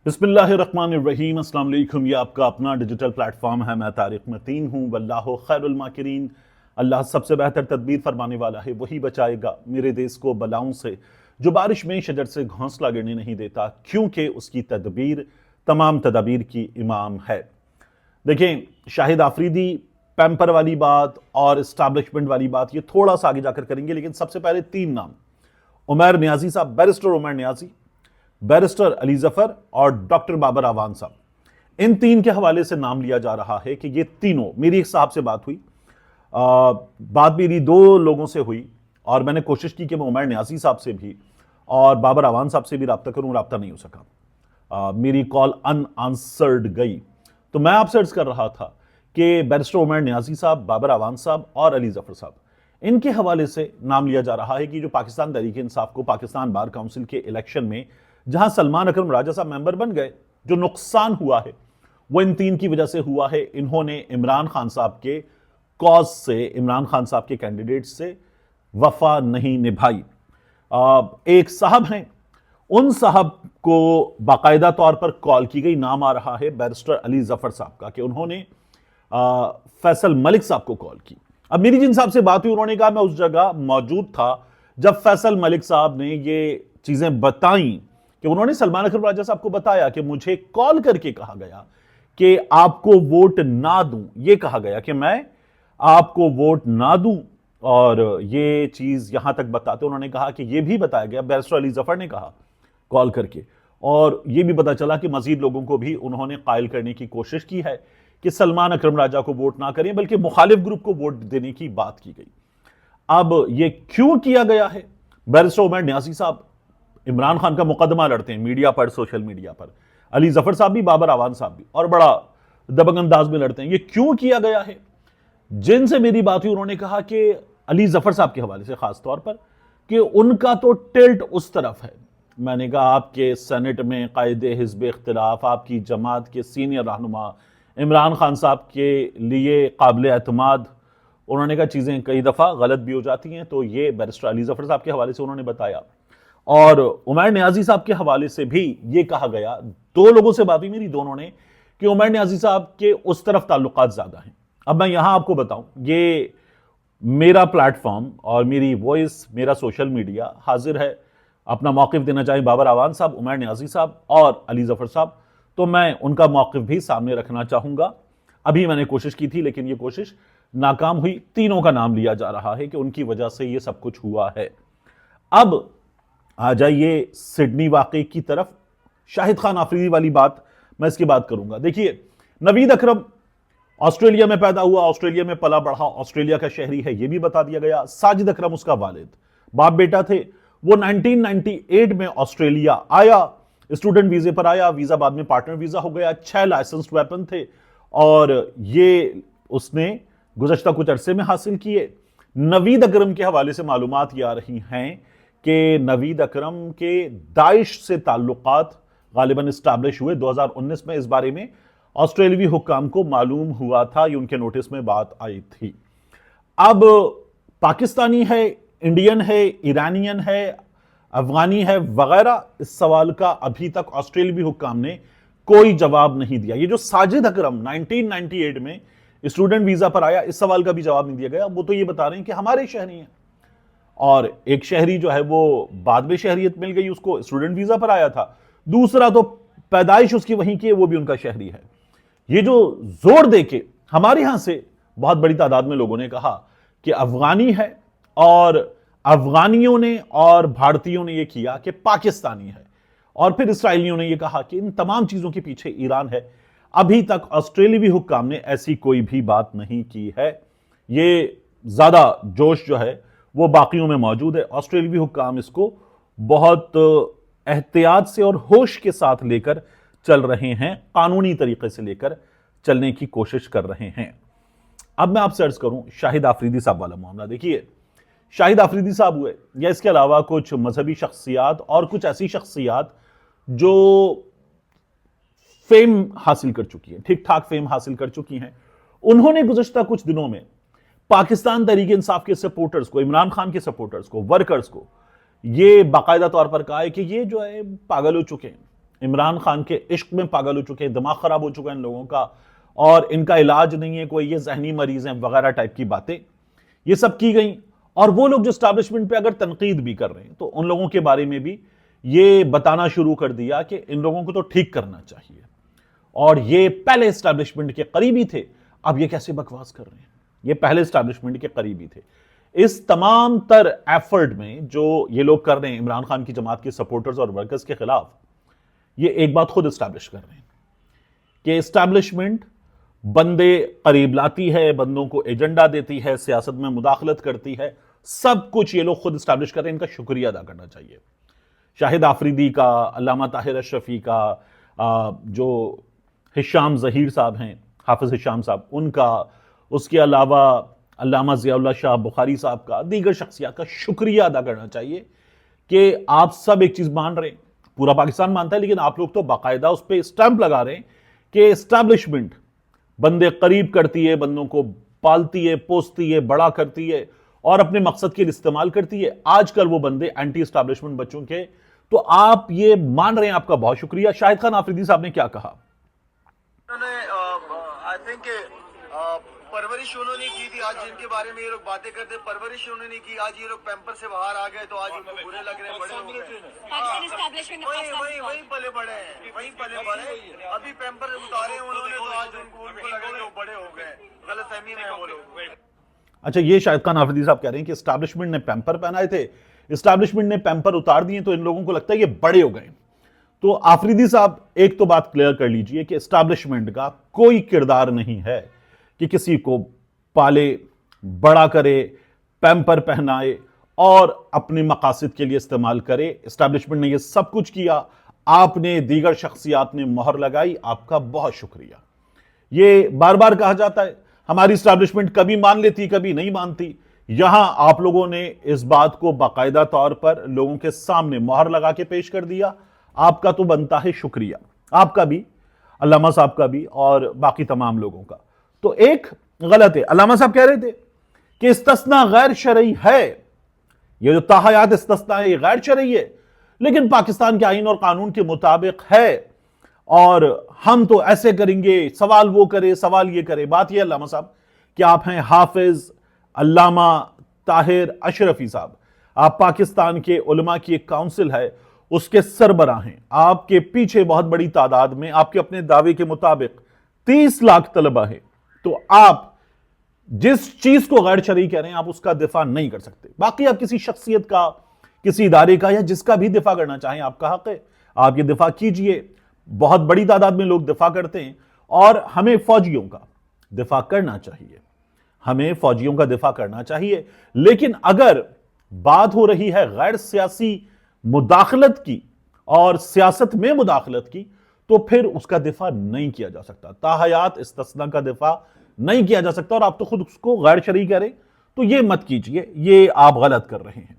बिस्मिल्लाहिर्रहमानिर्रहीम। अस्सलाम वालेकुम। ये आपका अपना डिजिटल प्लेटफॉर्म है। मैं तारिक मतीन हूँ। वल्लाहु खैरुल माकिरीन। अल्लाह सबसे बेहतर तदबीर फरमाने वाला है, वही बचाएगा मेरे देश को बलाओं से। जो बारिश में शजर से घोंसला गिरने नहीं देता, क्योंकि उसकी तदबीर तमाम तदाबीर की इमाम है। देखें, शाहिद आफरीदी पैम्पर वाली बात और इस्टेब्लिशमेंट वाली बात ये थोड़ा सा आगे जाकर करेंगे, लेकिन सबसे पहले तीन नाम: उमर नियाजी साहब, बैरिस्टर उमर नियाजी, बैरिस्टर अली जफर और डॉक्टर बाबर आवान साहब। इन तीन के हवाले से नाम लिया जा रहा है कि ये तीनों, मेरी एक साहब से बात हुई, बात मेरी दो लोगों से हुई और मैंने कोशिश की कि मैं उमर नियाजी साहब से भी और बाबर आवान साहब से भी रब्ता करूं, रब्ता नहीं हो सका। मेरी कॉल अनआंसर्ड गई। तो मैं आपसे अर्ज कर रहा था कि बैरिस्टर उमर नियाजी साहब, बाबर आवान साहब और अली जफर साहब, इनके हवाले से नाम लिया जा रहा है कि जो पाकिस्तान तहरीक इंसाफ को पाकिस्तान बार काउंसिल के इलेक्शन में जहां सलमान अकरम राजा साहब मेंबर बन गए, जो नुकसान हुआ है वो इन तीन की वजह से हुआ है। इन्होंने इमरान खान साहब के कॉज से, इमरान खान साहब के कैंडिडेट से वफा नहीं निभाई। एक साहब हैं, उन साहब को बाकायदा तौर पर कॉल की गई। नाम आ रहा है बैरिस्टर अली जफर साहब का कि उन्होंने फैसल मलिक साहब को कॉल की। अब मेरी जिन साहब से बात हुई, उन्होंने कहा मैं उस जगह मौजूद था जब फैसल मलिक साहब ने ये चीजें बताई कि उन्होंने सलमान अकरम राजा साहब को बताया कि मुझे कॉल करके कहा गया कि आपको वोट ना दूं। ये कहा गया कि मैं आपको वोट ना दूं, और ये चीज यहां तक बताते उन्होंने कहा कि ये भी बताया गया, बैरिस्टर अली जफर ने कहा कॉल करके, और ये भी पता चला कि मजीद लोगों को भी उन्होंने कायल करने की कोशिश की है कि सलमान अकरम राजा को वोट ना करें, बल्कि मुखालिफ ग्रुप को वोट देने की बात की गई। अब ये क्यों किया गया है? बैरिस्टर उमर नियाजी साहब इमरान खान का मुकदमा लड़ते हैं मीडिया पर, सोशल मीडिया पर। अली जफर साहब भी, बाबर आवान साहब भी, और बड़ा दबंग अंदाज में लड़ते हैं। ये क्यों किया गया है? जिनसे मेरी बात हुई उन्होंने कहा कि अली जफर साहब के हवाले से खास तौर पर कि उनका तो टिल्ट उस तरफ है। मैंने कहा आपके सेनेट में कायदे हिज़्ब इख्तिलाफ, आपकी जमात के सीनियर रहनुमा इमरान खान साहब के लिए काबिल एतमाद। उन्होंने कहा चीज़ें कई दफ़ा गलत भी हो जाती हैं। तो ये बैरिस्टर अली जफर साहब के हवाले से उन्होंने बताया, और उमर नियाजी साहब के हवाले से भी ये कहा गया। दो लोगों से बात हुई मेरी, दोनों ने, कि उमर नियाजी साहब के उस तरफ ताल्लुकात ज्यादा हैं। अब मैं यहां आपको बताऊं, ये मेरा प्लेटफॉर्म और मेरी वॉइस, मेरा सोशल मीडिया हाजिर है। अपना मौक़िफ़ देना चाहें बाबर आवान साहब, उमर नियाजी साहब और अली जफर साहब, तो मैं उनका मौक़िफ़ भी सामने रखना चाहूंगा। अभी मैंने कोशिश की थी, लेकिन ये कोशिश नाकाम हुई। तीनों का नाम लिया जा रहा है कि उनकी वजह से ये सब कुछ हुआ है। अब आ जाइए सिडनी वाकई की तरफ। शाहिद खान आफरीदी वाली बात मैं इसके बाद करूंगा। देखिए, नवीद अकरम ऑस्ट्रेलिया में पैदा हुआ, ऑस्ट्रेलिया में पला बढ़ा, ऑस्ट्रेलिया का शहरी है, यह भी बता दिया गया। साजिद अकरम उसका वालिद, बाप बेटा थे। वो 1998 में ऑस्ट्रेलिया आया, स्टूडेंट वीजे पर आया, वीजा बाद में पार्टनर वीजा हो गया। 6 लाइसेंस्ड वेपन थे और ये उसने गुज़श्ता कुछ अरसे में हासिल किए। नवीद अकरम के हवाले से मालूमात ये आ रही हैं कि नवीद अकरम के दाइश से ताल्लुकात गालिबन इस्टेब्लिश हुए 2019 में। इस बारे में ऑस्ट्रेलियावी हुक्काम को मालूम हुआ था, ये उनके नोटिस में बात आई थी। अब पाकिस्तानी है, इंडियन है, ईरानियन है, अफगानी है वगैरह, इस सवाल का अभी तक ऑस्ट्रेलियावी हुक्काम ने कोई जवाब नहीं दिया। ये जो साजिद अकरम 1998 में स्टूडेंट वीजा पर आया, इस सवाल का भी जवाब नहीं दिया गया। वो तो ये बता रहे हैं कि हमारे शहरी हैं, और एक शहरी जो है वो बाद में शहरियत मिल गई उसको, स्टूडेंट वीजा पर आया था। दूसरा तो पैदाइश उसकी वहीं की है, वो भी उनका शहरी है। ये जो जोर देके हमारे यहां से बहुत बड़ी तादाद में लोगों ने कहा कि अफगानी है, और अफगानियों ने और भारतीयों ने यह किया कि पाकिस्तानी है, और फिर इसराइलियों ने यह कहा कि इन तमाम चीजों के पीछे ईरान है। अभी तक ऑस्ट्रेलियावी हुक्काम ने ऐसी कोई भी बात नहीं की है। ये ज्यादा जोश जो है वो बाकियों में मौजूद है। ऑस्ट्रेलियावी हुक्काम इसको बहुत एहतियात से और होश के साथ लेकर चल रहे हैं, कानूनी तरीके से लेकर चलने की कोशिश कर रहे हैं। अब मैं आपसे अर्ज करूं शाहिद आफरीदी साहब वाला मामला। देखिए, शाहिद आफरीदी साहब हुए या इसके अलावा कुछ मजहबी शख्सियात और कुछ ऐसी शख्सियात जो फेम हासिल कर चुकी हैं, ठीक ठाक फेम हासिल कर चुकी हैं, उन्होंने गुज़श्ता कुछ दिनों में पाकिस्तान तहरीक इंसाफ के सपोर्टर्स को, इमरान खान के सपोर्टर्स को, वर्कर्स को ये बाकायदा तौर पर कहा है कि ये जो है पागल हो चुके हैं, इमरान खान के इश्क में पागल हो चुके हैं, दिमाग खराब हो चुका है इन लोगों का, और इनका इलाज नहीं है कोई, ये जहनी मरीज हैं वगैरह टाइप की बातें ये सब की गई। और वो लोग जो स्टैब्लिशमेंट पे अगर तनकीद भी कर रहे हैं तो उन लोगों के बारे में भी ये बताना शुरू कर दिया कि इन लोगों को तो ठीक करना चाहिए, और ये पहले स्टैब्लिशमेंट के करीबी थे, अब ये कैसे बकवास कर रहे हैं, ये पहले स्टैब्लिशमेंट के करीबी थे। इस तमाम तर एफर्ट में जो ये लोग कर रहे हैं इमरान खान की जमात के सपोर्टर्स और वर्कर्स के खिलाफ, ये एक बात खुद स्टैब्लिश कर रहे हैं कि स्टैब्लिशमेंट बंदे करीब लाती है, बंदों को एजेंडा देती है, सियासत में मुदाखलत करती है, सब कुछ ये लोग खुद स्टैब्लिश कर रहे हैं। इनका शुक्रिया अदा करना चाहिए शाहिद आफरीदी का, अल्लामा ताहिर अशरफी का, जो हिशाम जहीर साहब हैं, हाफिज हिशाम साहब, उनका, उसके अलावा अल्लामा ज़ियाउल्लाह शाह बुखारी साहब का, दीगर शख्सियात का शुक्रिया अदा करना चाहिए कि आप सब एक चीज मान रहे हैं, पूरा पाकिस्तान मानता है, लेकिन आप लोग तो बाकायदा उस पर स्टैंप लगा रहे हैं कि एस्टैब्लिशमेंट बंदे करीब करती है, बंदों को पालती है, पोसती है, बड़ा करती है और अपने मकसद के लिए इस्तेमाल करती है। आजकल वो बंदे एंटी एस्टैब्लिशमेंट बच्चों के, तो आप ये मान रहे हैं, आपका बहुत शुक्रिया। शाहिद खान आफरीदी साहब ने क्या कहा? आई थिंक परवरिश उन्होंने की थी, आज जिनके बारे में ये लोग बातें करते हैं, परवरिश उन्होंने की, आज ये लोग पैम्पर से बाहर आ गए तो आज उनको बुरे लग रहे हैं, बड़े हो गए। वही पले बड़े हैं, वही पले बड़े, अभी पैम्पर उतारे उन्होंने तो आज उनको लगा कि वो बड़े हो गए, गलतफहमी में वो लोग। अच्छा, ये शाहिद खान आफरीदी साहब कह रहे हैं कि एस्टैब्लिशमेंट ने पैम्पर पहनाए थे, एस्टैब्लिशमेंट ने पैम्पर उतार दिए तो इन लोगों को लगता है ये बड़े हो गए। तो आफरीदी साहब एक तो बात क्लियर कर लीजिए कि एस्टैब्लिशमेंट का कोई किरदार नहीं है कि किसी को पाले, बड़ा करे, पैम्पर पहनाए और अपने मकासद के लिए इस्तेमाल करे। एस्टैब्लिशमेंट ने यह सब कुछ किया, आपने, दीगर शख्सियात ने मोहर लगाई, आपका बहुत शुक्रिया। ये बार बार कहा जाता है हमारी एस्टैब्लिशमेंट कभी मान लेती, कभी नहीं मानती। यहां आप लोगों ने इस बात को बाकायदा तौर पर लोगों के सामने मोहर लगा के पेश कर दिया, आपका तो बनता है शुक्रिया, आपका भी, अल्लामा साहब का भी और बाकी तमाम लोगों का। तो एक गलत है, अल्लामा साहब कह रहे थे कि इस्तिस्ना गैर शरई है, ये जो ताहयात इस्तिस्ना है ये गैर शरई है, लेकिन पाकिस्तान के आईन और कानून के मुताबिक है, और हम तो ऐसे करेंगे, सवाल वो करे, सवाल ये करे। बात ये अल्लामा साहब कि आप हैं हाफिज अल्लामा ताहिर अशरफी साहब, आप पाकिस्तान के उलमा की एक काउंसिल है उसके सरबराह हैं, आपके पीछे बहुत बड़ी तादाद में, आपके अपने दावे के मुताबिक 30 लाख तलबा है, तो आप जिस चीज को गैर शरई कह रहे हैं आप उसका दिफा नहीं कर सकते। बाकी आप किसी शख्सियत का, किसी इदारे का या जिसका भी दिफा करना चाहें, आपका हक है, आप ये दिफा कीजिए। बहुत बड़ी तादाद में लोग दिफा करते हैं और हमें फौजियों का दिफा करना चाहिए, हमें फौजियों का दिफा करना चाहिए। लेकिन अगर बात हो रही है गैर सियासी मुदाखलत की और सियासत में मुदाखलत की, तो फिर उसका दिफा नहीं किया जा सकता, ताहयात इस्तिस्ना का दिफा नहीं किया जा सकता। और आप तो खुद उसको गैर शरई करें, तो ये मत कीजिए, ये आप गलत कर रहे हैं।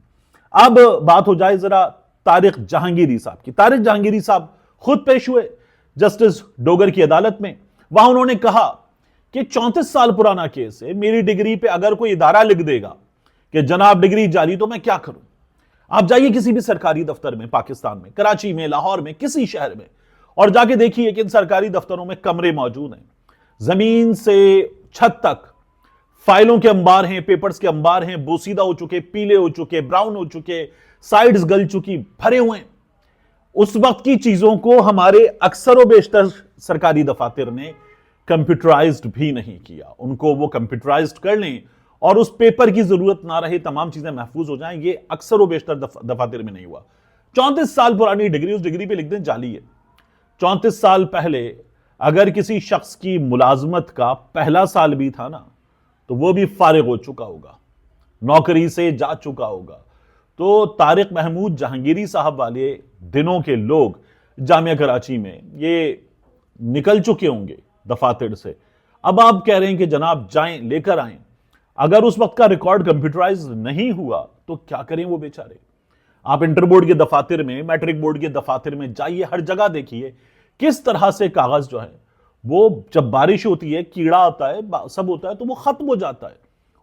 अब बात हो जाए जरा तारिक जहांगीरी साहब की। तारिक जहांगीरी साहब खुद पेश हुए जस्टिस डोगर की अदालत में, वहां उन्होंने कहा कि 34 साल पुराना केस है, मेरी डिग्री पे अगर कोई इदारा लिख देगा कि जनाब डिग्री जाली, तो मैं क्या करूं। आप जाइए किसी भी सरकारी दफ्तर में पाकिस्तान में, कराची में, लाहौर में, किसी शहर में, और जाके देखिए कि इन सरकारी दफ्तरों में कमरे मौजूद हैं, जमीन से छत तक फाइलों के अंबार हैं, पेपर्स के अंबार हैं, बोसीदा हो चुके, पीले हो चुके, ब्राउन हो चुके, साइड्स गल चुकी, भरे हुए हैं। उस वक्त की चीजों को हमारे अक्सर व बेशतर सरकारी दफातर ने कंप्यूटराइज्ड भी नहीं किया। उनको वो कंप्यूटराइज्ड कर लें और उस पेपर की जरूरत ना रहे, तमाम चीजें महफूज हो जाएं, ये अक्सर व बेशतर दफातर में नहीं हुआ। 34 साल पुरानी डिग्री उस डिग्री पे लिख दें जाली है। 34 साल पहले अगर किसी शख्स की मुलाजमत का पहला साल भी था ना, तो वो भी फारिग हो चुका होगा, नौकरी से जा चुका होगा। तो तारिक महमूद जहांगीरी साहब वाले दिनों के लोग जामिया कराची में ये निकल चुके होंगे दफातर से। अब आप कह रहे हैं कि जनाब जाएं, लेकर आएं। अगर उस वक्त का रिकॉर्ड कंप्यूटराइज नहीं हुआ तो क्या करें वो बेचारे। आप इंटर बोर्ड के दफातर में, मैट्रिक बोर्ड के दफातर में जाइए, हर जगह देखिए किस तरह से कागज जो है वो, जब बारिश होती है, कीड़ा आता है, सब होता है, तो वो खत्म हो जाता है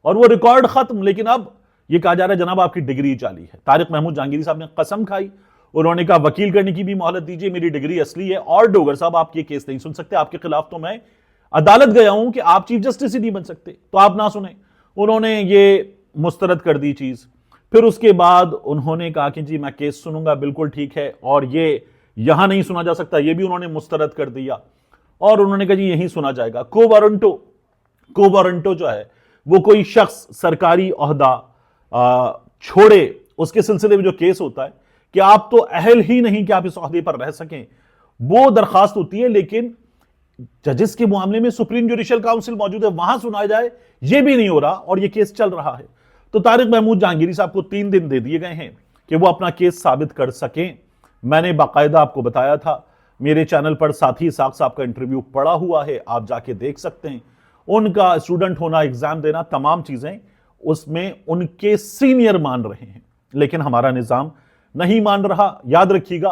और वो रिकॉर्ड खत्म। लेकिन अब ये कहा जा रहा है जनाब आपकी डिग्री जाली है। तारिक महमूद जहांगीरी साहब ने कसम खाई, उन्होंने कहा वकील करने की भी मोहलत दीजिए, मेरी डिग्री असली है, और डोगर साहब आप ये केस नहीं सुन सकते, आपके खिलाफ तो मैं अदालत गया हूं कि आप चीफ जस्टिस ही नहीं बन सकते, तो आप ना सुने। उन्होंने ये मुस्तरद कर दी चीज। फिर उसके बाद उन्होंने कहा कि जी मैं केस सुनूंगा, बिल्कुल ठीक है, और ये यहां नहीं सुना जा सकता, ये भी उन्होंने मुस्तरद कर दिया। और उन्होंने कहा जी यहीं सुना जाएगा। कोवारंटो जो है वो कोई शख्स सरकारी ओहदा छोड़े, उसके सिलसिले में जो केस होता है कि आप तो अहल ही नहीं कि आप इस ओहदे पर रह सकें, वो दरखास्त होती है, लेकिन जजेस के मामले में सुप्रीम जुडिशियल काउंसिल मौजूद है, वहां सुनाया जाए ये भी नहीं हो रहा, और ये केस चल रहा है। तो तारिक महमूद जहांगीरी साहब को 3 दिन दे दिए गए हैं कि वो अपना केस साबित कर सकें। मैंने बाकायदा आपको बताया था, मेरे चैनल पर साथी इसाक साहब का इंटरव्यू पड़ा हुआ है, आप जाके देख सकते हैं। उनका स्टूडेंट होना, एग्जाम देना, तमाम चीजें उसमें उनके सीनियर मान रहे हैं, लेकिन हमारा निजाम नहीं मान रहा। याद रखिएगा,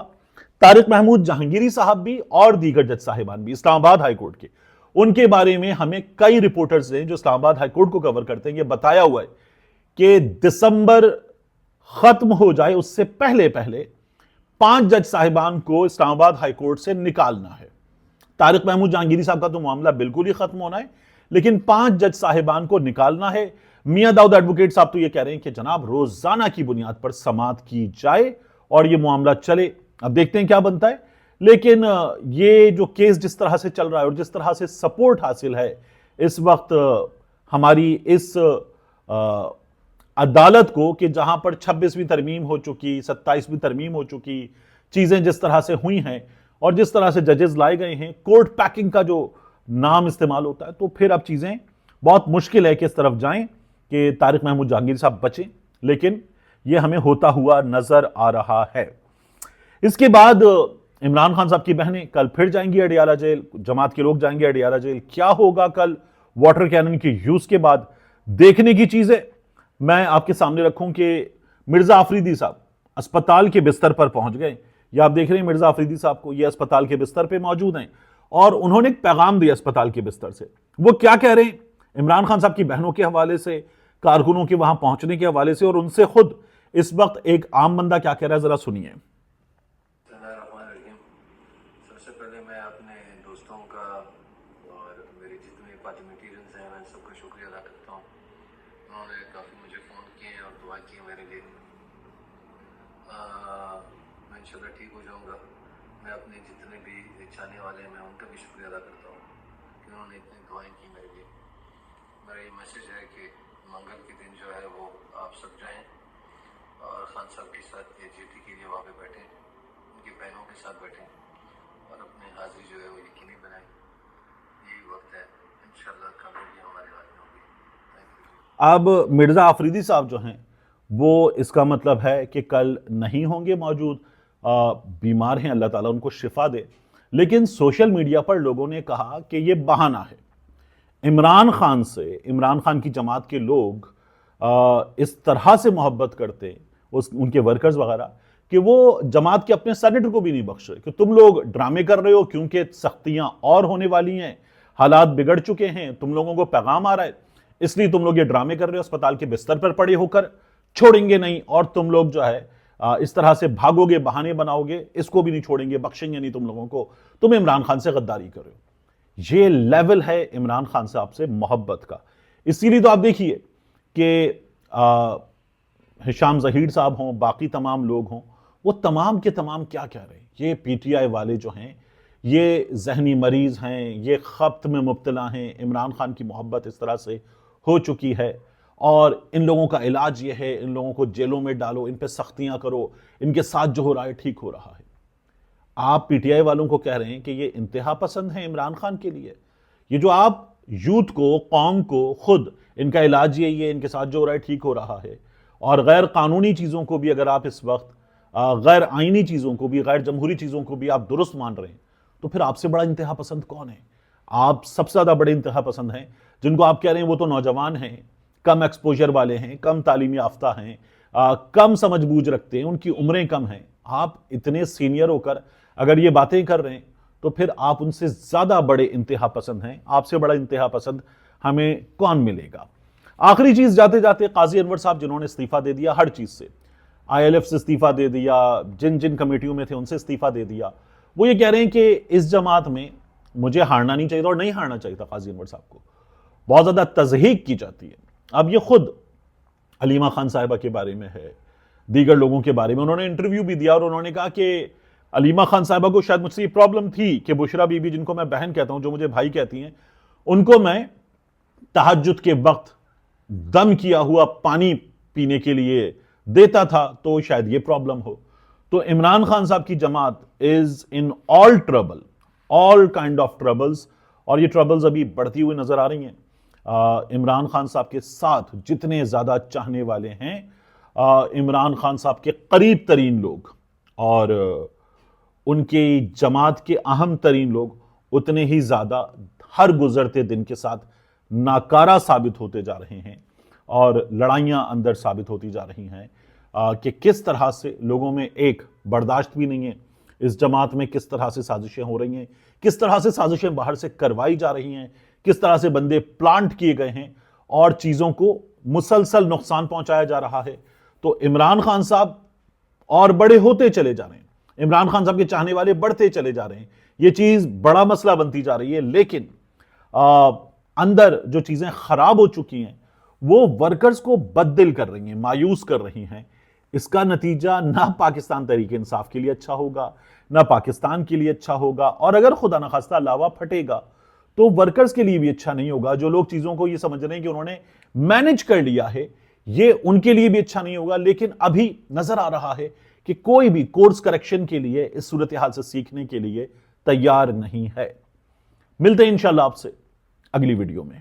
तारिक महमूद जहांगीरी साहब भी और दीगर जज साहिबान भी इस्लामाबाद हाईकोर्ट के, उनके बारे में हमें कई रिपोर्टर्स ने जो इस्लामाबाद हाईकोर्ट को कवर करते हैं, ये बताया हुआ है कि दिसंबर खत्म हो जाए उससे पहले पहले 5 जज साहिबान को इस्लामाबाद हाईकोर्ट से निकालना है। तारिक महमूद जहांगीरी साहब का तो मामला बिल्कुल ही खत्म होना है, लेकिन 5 जज साहिबान को निकालना है। मियां दाऊद एडवोकेट साहब तो ये कह रहे हैं कि जनाब रोजाना की बुनियाद पर समाअत की जाए और ये मामला चले। अब देखते हैं क्या बनता है, लेकिन ये जो केस जिस तरह से चल रहा है और जिस तरह से सपोर्ट हासिल है इस वक्त हमारी इस अदालत को, कि जहां पर 26वीं तरमीम हो चुकी, 27वीं तरमीम हो चुकी, चीजें जिस तरह से हुई हैं और जिस तरह से जजेस लाए गए हैं, कोर्ट पैकिंग का जो नाम इस्तेमाल होता है, तो फिर अब चीजें बहुत मुश्किल है कि इस तरफ जाएं कि तारिक महमूद जहांगीर साहब बचें, लेकिन यह हमें होता हुआ नजर आ रहा है। इसके बाद इमरान खान साहब की बहनें कल फिर जाएंगी अडियाला जेल, जमात के लोग जाएंगे अडियाला जेल। क्या होगा कल वाटर कैनन के यूज के बाद, देखने की चीज है। मैं आपके सामने रखूं कि मिर्जा आफरीदी साहब अस्पताल के बिस्तर पर पहुंच गए। ये आप देख रहे हैं मिर्जा आफरीदी साहब को, ये अस्पताल के बिस्तर पे मौजूद हैं और उन्होंने एक पैगाम दिया अस्पताल के बिस्तर से। वो क्या कह रहे हैं इमरान खान साहब की बहनों के हवाले से, कारकुनों के वहां पहुंचने के हवाले से, और उनसे खुद इस वक्त एक आम बंदा क्या कह रहा है, जरा सुनिए। सबसे पहले मैं अपने दोस्तों का और मेरे जितने पार्लियामेंटेरियंस हैं, मैं सबका शुक्रिया अदा करता हूँ। उन्होंने काफ़ी मुझे फ़ोन किए और दुआ की मेरे लिए। मैं इंशाल्लाह ठीक हो जाऊँगा। मैं अपने जितने भी चाहने वाले हैं, मैं उनका भी शुक्रिया अदा करता हूँ कि उन्होंने इतनी दुआएं की मेरे लिए। मेरा ये मैसेज है कि मंगल के दिन जो है वो आप सब जाएं और खान साहब के साथ जेटी के लिए वहाँ पे बैठें, उनकी बहनों के साथ बैठें और अपनी हाजिरी जो है वो यकीनी बनाएं। यही वक्त है, इंशाल्लाह कामयाबी हमारे हाथ में होगी। अब मिर्जा आफरीदी साहब जो हैं वो, इसका मतलब है कि कल नहीं होंगे मौजूद, बीमार हैं, अल्लाह ताला उनको शिफा दे। लेकिन सोशल मीडिया पर लोगों ने कहा कि ये बहाना है इमरान खान से, इमरान खान की जमात के लोग इस तरह से मोहब्बत करते उनके वर्कर्स वगैरह कि वो जमात के अपने सेनेटर को भी नहीं बख्श रहे कि तुम लोग ड्रामे कर रहे हो, क्योंकि सख्तियां और होने वाली हैं, हालात बिगड़ चुके हैं, तुम लोगों को पैगाम आ रहा है, इसलिए तुम लोग ये ड्रामे कर रहे हो, अस्पताल के बिस्तर पर पड़े होकर छोड़ेंगे नहीं, और तुम लोग जो है इस तरह से भागोगे, बहाने बनाओगे, इसको भी नहीं छोड़ेंगे, बख्शेंगे नहीं तुम लोगों को, तुम इमरान खान से गद्दारी कर रहे हो। ये लेवल है इमरान खान साहब से मोहब्बत का। इसीलिए तो आप देखिए कि हिशाम जहीर साहब हों, बाकी तमाम लोग हों, वो तमाम के तमाम क्या कह रहे हैं, ये पीटीआई वाले जो हैं ये जहनी मरीज हैं, ये खप्त में मुब्तला हैं, इमरान खान की मोहब्बत इस तरह से हो चुकी है और इन लोगों का इलाज ये है, इन लोगों को जेलों में डालो, इन पे सख्तियां करो, इनके साथ जो हो रहा है ठीक हो रहा है। आप पीटीआई वालों को कह रहे हैं कि ये इंतहा पसंद है इमरान खान के लिए। ये जो आप यूथ को, कौम को, खुद इनका इलाज ये इनके साथ जो हो रहा है ठीक हो रहा है, और गैर कानूनी चीज़ों को भी अगर आप इस वक्त गैर आईनी चीज़ों को भी, गैर जमहूरी चीज़ों को भी आप दुरुस्त मान रहे हैं, तो फिर आपसे बड़ा इंतहा पसंद कौन है? आप सबसे ज़्यादा बड़े इंतहा पसंद हैं जिनको आप कह रहे हैं वो तो नौजवान हैं, कम एक्सपोजर वाले हैं, कम तालीमी याफ्ता हैं, कम समझ बूझ रखते हैं, उनकी उम्रें कम हैं। आप इतने सीनियर होकर अगर ये बातें कर रहे हैं तो फिर आप उनसे ज़्यादा बड़े इंतहा पसंद हैं। आपसे बड़ा इंतहा पसंद हमें कौन मिलेगा? आखिरी चीज़ जाते जाते, काजी अनवर साहब जिन्होंने इस्तीफ़ा दे दिया हर चीज़ से, ILF से इस्तीफा दे दिया, जिन जिन कमेटियों में थे उनसे इस्तीफा दे दिया। वो ये कह रहे हैं कि इस जमात में मुझे हारना नहीं चाहिए था और नहीं हारना चाहिए था काजी अनवर साहब को। बहुत ज्यादा तज़हीक की जाती है। अब ये खुद हलीमा खान साहिबा के बारे में है, दीगर लोगों के बारे में उन्होंने इंटरव्यू भी दिया और उन्होंने कहा कि हलीमा खान साहिबा को शायद मुझसे ये प्रॉब्लम थी कि बुशरा बीबी, जिनको मैं बहन कहता हूं, जो मुझे भाई कहती हैं, उनको मैं तहज्जुद के वक्त दम किया हुआ पानी पीने के लिए देता था, तो शायद ये प्रॉब्लम हो। तो इमरान खान साहब की जमात is in all trouble, all kind of troubles, और ये ट्रबल्स अभी बढ़ती हुई नजर आ रही हैं। इमरान खान साहब के साथ जितने ज्यादा चाहने वाले हैं, इमरान खान साहब के करीब तरीन लोग और उनके जमात के अहम तरीन लोग उतने ही ज्यादा हर गुजरते दिन के साथ नाकारा साबित होते जा रहे हैं और लड़ाइयां अंदर साबित होती जा रही हैं कि किस तरह से लोगों में एक बर्दाश्त भी नहीं है, इस जमात में किस तरह से साजिशें हो रही हैं, किस तरह से साजिशें बाहर से करवाई जा रही हैं, किस तरह से बंदे प्लांट किए गए हैं और चीजों को मुसलसल नुकसान पहुंचाया जा रहा है। तो इमरान खान साहब और बड़े होते चले जा रहे हैं, इमरान खान साहब के चाहने वाले बढ़ते चले जा रहे हैं, ये चीज बड़ा मसला बनती जा रही है। लेकिन अंदर जो चीजें खराब हो चुकी हैं वो वर्कर्स को बददिल कर रही हैं, मायूस कर रही हैं। इसका नतीजा ना पाकिस्तान तहरीक इंसाफ के लिए अच्छा होगा, ना पाकिस्तान के लिए अच्छा होगा, और अगर खुदा न खास्ता लावा फटेगा तो वर्कर्स के लिए भी अच्छा नहीं होगा। जो लोग चीजों को ये समझ रहे हैं कि उन्होंने मैनेज कर लिया है, ये उनके लिए भी अच्छा नहीं होगा। लेकिन अभी नजर आ रहा है कि कोई भी कोर्स करेक्शन के लिए, इस सूरत हाल से सीखने के लिए तैयार नहीं है। मिलते हैं इंशाल्लाह आपसे अगली वीडियो में।